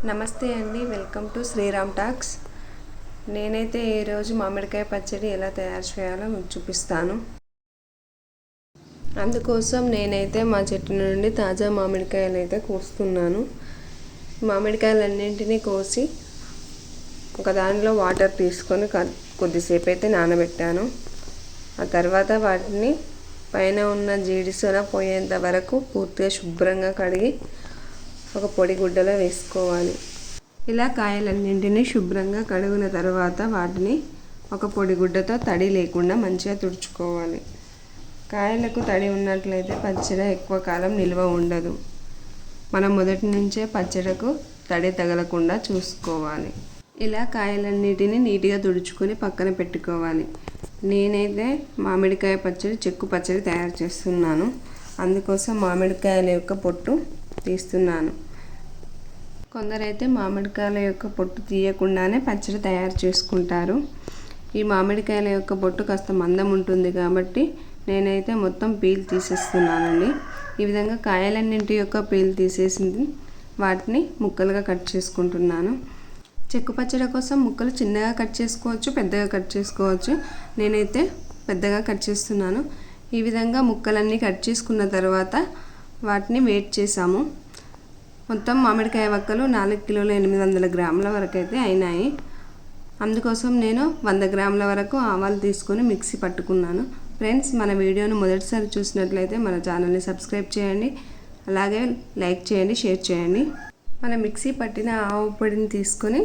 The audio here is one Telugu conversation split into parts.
నమస్తే అండి, వెల్కమ్ టు శ్రీరామ్ టాక్స్. నేనైతే ఈరోజు మామిడికాయ పచ్చడి ఎలా తయారు చేయాలో మీకు చూపిస్తాను. అందుకోసం నేనైతే మా చెట్టు నుండి తాజా మామిడికాయలు అయితే కోస్తున్నాను. మామిడికాయలన్నింటినీ కోసి ఒక దానిలో వాటర్ తీసుకొని కొద్దిసేపు అయితే నానబెట్టాను. ఆ తర్వాత వాటిని పైన ఉన్న జీడిసొన పోయేంత వరకు పూర్తిగా శుభ్రంగా కడిగి ఒక పొడి గుడ్డలో వేసుకోవాలి. ఇలా కాయలన్నింటినీ శుభ్రంగా కడిగిన తర్వాత వాటిని ఒక పొడి గుడ్డతో తడి లేకుండా మంచిగా తుడుచుకోవాలి. కాయలకు తడి ఉన్నట్లయితే పచ్చడి ఎక్కువ కాలం నిల్వ ఉండదు. మనం మొదటి నుంచే పచ్చడికు తడి తగలకుండా చూసుకోవాలి. ఇలా కాయలన్నిటినీ నీట్గా తుడుచుకొని పక్కన పెట్టుకోవాలి. నేనైతే మామిడికాయ పచ్చడి చెక్కు పచ్చడి తయారు చేస్తున్నాను. అందుకోసం మామిడికాయల యొక్క పొట్టు తీస్తున్నాను. కొందరైతే మామిడికాయల యొక్క పొట్టు తీయకుండానే పచ్చడి తయారు చేసుకుంటారు. ఈ మామిడికాయల యొక్క పొట్టు కాస్త మందం ఉంటుంది కాబట్టి నేనైతే మొత్తం పీల్ తీసేస్తున్నానండి. ఈ విధంగా కాయలన్నింటి యొక్క పీల్ తీసేసింది వాటిని ముక్కలుగా కట్ చేసుకుంటున్నాను. చెక్కు పచ్చడి కోసం ముక్కలు చిన్నగా కట్ చేసుకోవచ్చు, పెద్దగా కట్ చేసుకోవచ్చు. నేనైతే పెద్దగా కట్ చేస్తున్నాను. ఈ విధంగా ముక్కలన్నీ కట్ చేసుకున్న తర్వాత వాటిని వెయిట్ చేసాము. మొత్తం మామిడికాయ వక్కలు 4 కిలోల 800 గ్రాముల వరకు అయితే అయినాయి. అందుకోసం నేను 100 గ్రాముల వరకు ఆవాలు తీసుకొని మిక్సీ పట్టుకున్నాను. ఫ్రెండ్స్, మన వీడియోను మొదటిసారి చూసినట్లయితే మన ఛానల్ని సబ్స్క్రైబ్ చేయండి, అలాగే లైక్ చేయండి, షేర్ చేయండి. మన మిక్సీ పట్టిన ఆవు పొడిని తీసుకొని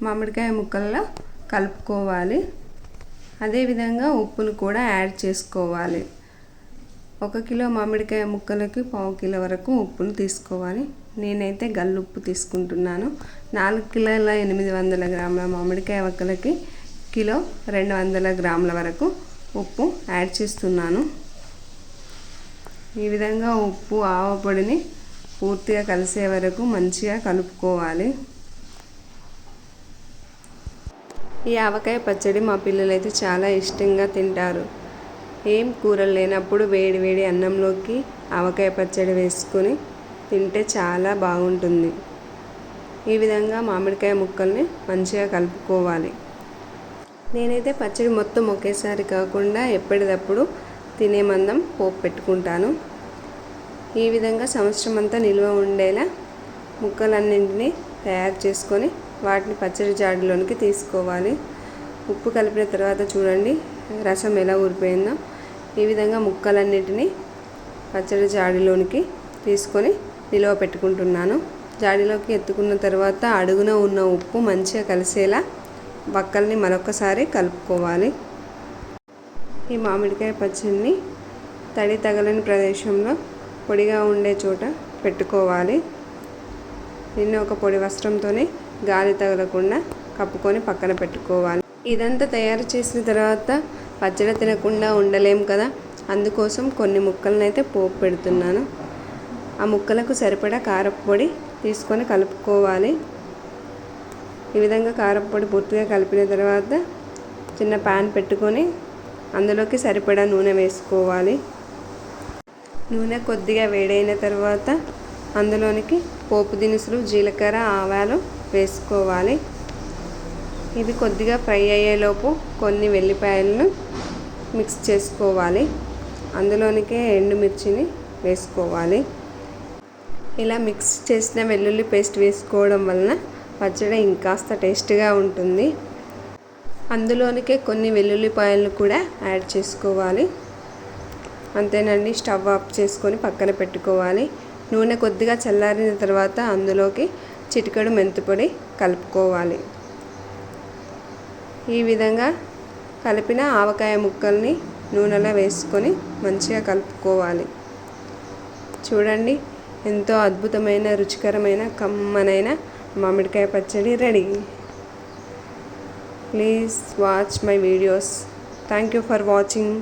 మామిడికాయ ముక్కల్లో కలుపుకోవాలి. అదేవిధంగా ఉప్పును కూడా యాడ్ చేసుకోవాలి. 1 కిలో మామిడికాయ ముక్కలకి 1/2 కిలో వరకు ఉప్పును తీసుకోవాలి. నేనైతే గల్లుప్పు తీసుకుంటున్నాను. 4 కిలోల 800 గ్రాముల మామిడికాయ వక్కలకి కిలో 200 గ్రాముల వరకు ఉప్పు యాడ్ చేస్తున్నాను. ఈ విధంగా ఉప్పు ఆవ పొడిని పూర్తిగా కలిసే వరకు మంచిగా కలుపుకోవాలి. ఈ ఆవకాయ పచ్చడి మా పిల్లలైతే చాలా ఇష్టంగా తింటారు. ఏం కూరలు లేనప్పుడు వేడి వేడి అన్నంలోకి ఆవకాయ పచ్చడి వేసుకొని తింటే చాలా బాగుంటుంది. ఈ విధంగా మామిడికాయ ముక్కల్ని మంచిగా కలుపుకోవాలి. నేనైతే పచ్చడి మొత్తం ఒకేసారి కాకుండా ఎప్పటికప్పుడు తినే మందం పోపు పెట్టుకుంటాను. ఈ విధంగా సంవత్సరం అంతా నిల్వ ఉండేలా ముక్కలన్నింటినీ తయారు చేసుకొని వాటిని పచ్చడి జాడిలోనికి తీసుకోవాలి. ఉప్పు కలిపిన తర్వాత చూడండి రసం ఎలా ఊరిపోయిందో. ఈ విధంగా ముక్కలన్నింటినీ పచ్చడి జాడిలోనికి తీసుకొని నిల్వ పెట్టుకుంటున్నాను. జాడిలోకి ఎత్తుకున్న తర్వాత అడుగున ఉన్న ఉప్పు మంచిగా కలిసేలా వక్కల్ని మరొకసారి కలుపుకోవాలి. ఈ మామిడికాయ పచ్చడిని తడి తగలని ప్రదేశంలో పొడిగా ఉండే చోట పెట్టుకోవాలి. దీన్ని ఒక పొడి వస్త్రంతోనే గాలి తగలకుండా కప్పుకొని పక్కన పెట్టుకోవాలి. ఇదంతా తయారు చేసిన తర్వాత పచ్చడి తినకుండా ఉండలేం కదా, అందుకోసం కొన్ని ముక్కలను అయితే పోపు పెడుతున్నాను. ఆ ముక్కలకు సరిపడా కారప్పొడి తీసుకొని కలుపుకోవాలి. ఈ విధంగా కారప్పొడి పూర్తిగా కలిపిన తర్వాత చిన్న ప్యాన్ పెట్టుకొని అందులోకి సరిపడా నూనె వేసుకోవాలి. నూనె కొద్దిగా వేడైన తర్వాత అందులోనికి పోపు దినుసులు, జీలకర్ర, ఆవాలు వేసుకోవాలి. ఇవి కొద్దిగా ఫ్రై అయ్యేలోపు కొన్ని వెల్లిపాయలను మిక్స్ చేసుకోవాలి. అందులోనికే ఎండుమిర్చిని వేసుకోవాలి. ఇలా మిక్స్ చేసిన వెల్లుల్లి పేస్ట్ వేసుకోవడం వలన పచ్చడి ఇంకాస్త టేస్ట్గా ఉంటుంది. అందులోనికే కొన్ని వెల్లుల్లిపాయలను కూడా యాడ్ చేసుకోవాలి. అంతేనండి, స్టవ్ ఆఫ్ చేసుకొని పక్కన పెట్టుకోవాలి. నూనె కొద్దిగా చల్లారిన తర్వాత అందులోకి చిటికెడు మెంతిపొడి కలుపుకోవాలి. ఈ విధంగా కలిపిన ఆవకాయ ముక్కల్ని నూనెలో వేసుకొని మంచిగా కలుపుకోవాలి. చూడండి, ఎంతో అద్భుతమైన రుచికరమైన కమ్మనైన మామిడికాయ పచ్చడి ready. Please watch my videos. Thank you for watching.